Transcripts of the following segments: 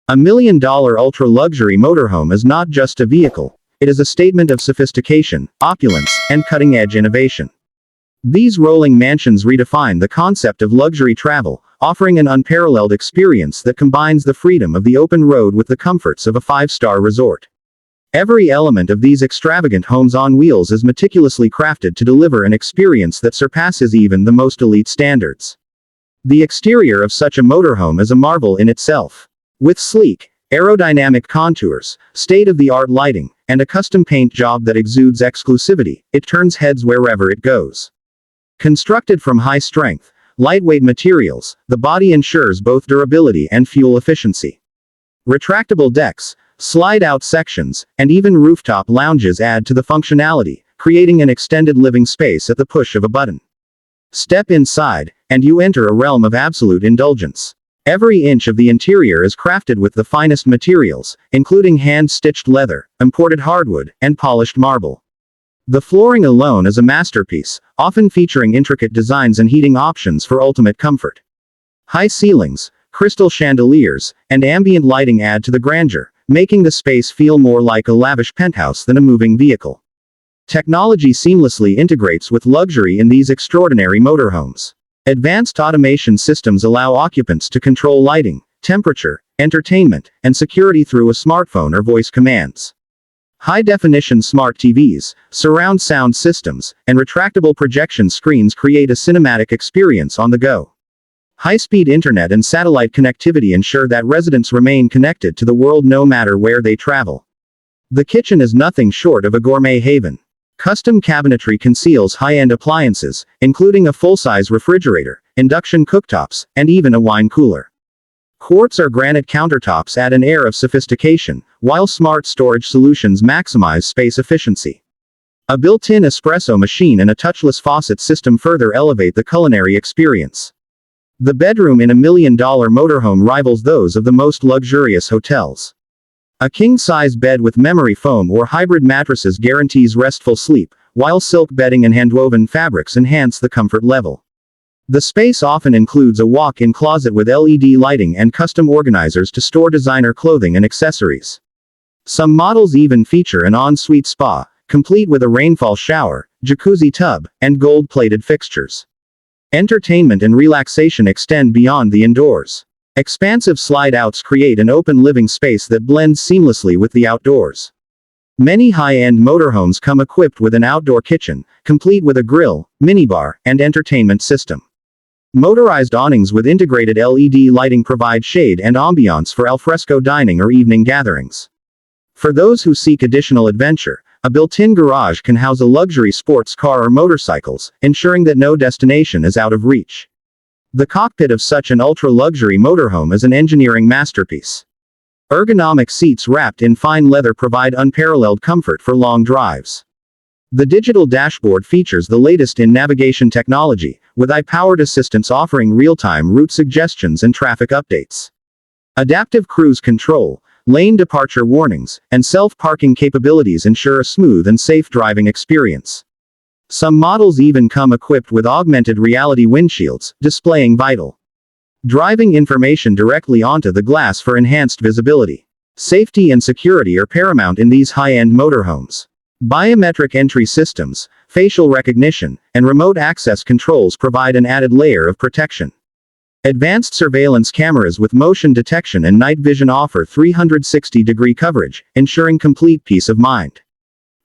A $1 million ultra-luxury motorhome is not just a vehicle. It is a statement of sophistication, opulence, and cutting-edge innovation. These rolling mansions redefine the concept of luxury travel, offering an unparalleled experience that combines the freedom of the open road with the comforts of a five-star resort. Every element of these extravagant homes on wheels is meticulously crafted to deliver an experience that surpasses even the most elite standards. The exterior of such a motorhome is a marvel in itself. With sleek, aerodynamic contours, state-of-the-art lighting, and a custom paint job that exudes exclusivity, it turns heads wherever it goes. Constructed from high-strength, lightweight materials, the body ensures both durability and fuel efficiency. Retractable decks, slide-out sections, and even rooftop lounges add to the functionality, creating an extended living space at the push of a button. Step inside, and you enter a realm of absolute indulgence. Every inch of the interior is crafted with the finest materials, including hand-stitched leather, imported hardwood, and polished marble. The flooring alone is a masterpiece, often featuring intricate designs and heating options for ultimate comfort. High ceilings, crystal chandeliers, and ambient lighting add to the grandeur, making the space feel more like a lavish penthouse than a moving vehicle. Technology seamlessly integrates with luxury in these extraordinary motorhomes. Advanced automation systems allow occupants to control lighting, temperature, entertainment, and security through a smartphone or voice commands. High-definition smart TVs, surround sound systems, and retractable projection screens create a cinematic experience on the go. High-speed internet and satellite connectivity ensure that residents remain connected to the world no matter where they travel. The kitchen is nothing short of a gourmet haven. Custom cabinetry conceals high-end appliances, including a full-size refrigerator, induction cooktops, and even a wine cooler. Quartz or granite countertops add an air of sophistication, while smart storage solutions maximize space efficiency. A built-in espresso machine and a touchless faucet system further elevate the culinary experience. The bedroom in a $1 million motorhome rivals those of the most luxurious hotels. A king-size bed with memory foam or hybrid mattresses guarantees restful sleep, while silk bedding and handwoven fabrics enhance the comfort level. The space often includes a walk-in closet with LED lighting and custom organizers to store designer clothing and accessories. Some models even feature an en-suite spa, complete with a rainfall shower, jacuzzi tub, and gold-plated fixtures. Entertainment and relaxation extend beyond the indoors. Expansive slide-outs create an open living space that blends seamlessly with the outdoors. Many high-end motorhomes come equipped with an outdoor kitchen, complete with a grill, minibar, and entertainment system. Motorized awnings with integrated LED lighting provide shade and ambiance for alfresco dining or evening gatherings. For those who seek additional adventure, a built-in garage can house a luxury sports car or motorcycles, ensuring that no destination is out of reach. The cockpit of such an ultra-luxury motorhome is an engineering masterpiece. Ergonomic seats wrapped in fine leather provide unparalleled comfort for long drives. The digital dashboard features the latest in navigation technology, with AI-powered assistance offering real-time route suggestions and traffic updates. Adaptive cruise control, lane departure warnings, and self-parking capabilities ensure a smooth and safe driving experience. Some models even come equipped with augmented reality windshields, displaying vital driving information directly onto the glass for enhanced visibility. Safety and security are paramount in these high-end motorhomes. Biometric entry systems, facial recognition, and remote access controls provide an added layer of protection. Advanced surveillance cameras with motion detection and night vision offer 360-degree coverage, ensuring complete peace of mind.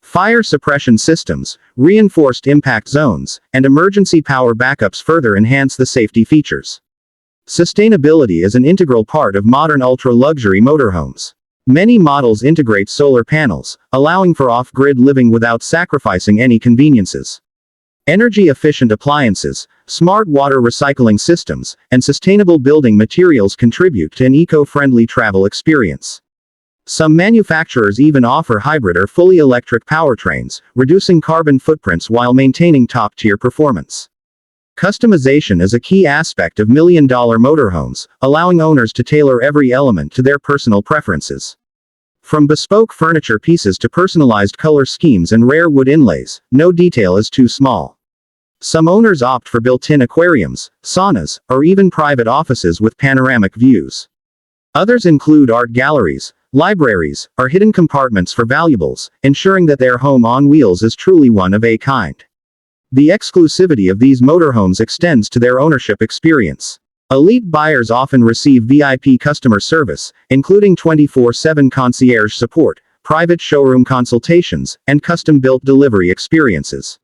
Fire suppression systems, reinforced impact zones, and emergency power backups further enhance the safety features. Sustainability is an integral part of modern ultra-luxury motorhomes. Many models integrate solar panels, allowing for off-grid living without sacrificing any conveniences. Energy-efficient appliances, smart water recycling systems, and sustainable building materials contribute to an eco-friendly travel experience. Some manufacturers even offer hybrid or fully electric powertrains, reducing carbon footprints while maintaining top-tier performance. Customization is a key aspect of $1 million motorhomes, allowing owners to tailor every element to their personal preferences. From bespoke furniture pieces to personalized color schemes and rare wood inlays, no detail is too small. Some owners opt for built-in aquariums, saunas, or even private offices with panoramic views. Others include art galleries, libraries, or hidden compartments for valuables, ensuring that their home on wheels is truly one of a kind. The exclusivity of these motorhomes extends to their ownership experience. Elite buyers often receive VIP customer service, including 24/7 concierge support, private showroom consultations, and custom-built delivery experiences.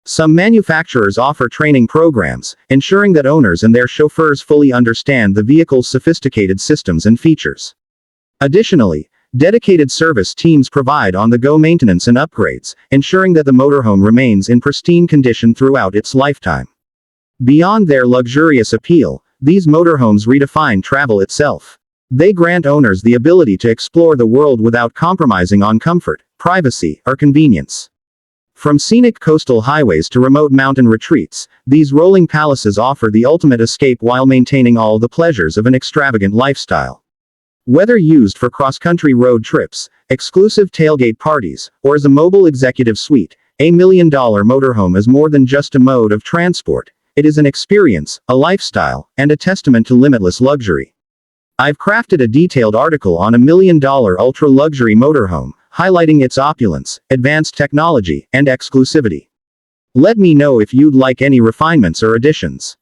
Some manufacturers offer training programs, ensuring that owners and their chauffeurs fully understand the vehicle's sophisticated systems and features. Additionally, dedicated service teams provide on-the-go maintenance and upgrades, ensuring that the motorhome remains in pristine condition throughout its lifetime. Beyond their luxurious appeal, these motorhomes redefine travel itself. They grant owners the ability to explore the world without compromising on comfort, privacy, or convenience. From scenic coastal highways to remote mountain retreats, these rolling palaces offer the ultimate escape while maintaining all the pleasures of an extravagant lifestyle. Whether used for cross-country road trips, exclusive tailgate parties, or as a mobile executive suite, a $1 million motorhome is more than just a mode of transport. It is an experience, a lifestyle, and a testament to limitless luxury. I've crafted a detailed article on a $1 million ultra-luxury motorhome, highlighting its opulence, advanced technology, and exclusivity. Let me know if you'd like any refinements or additions.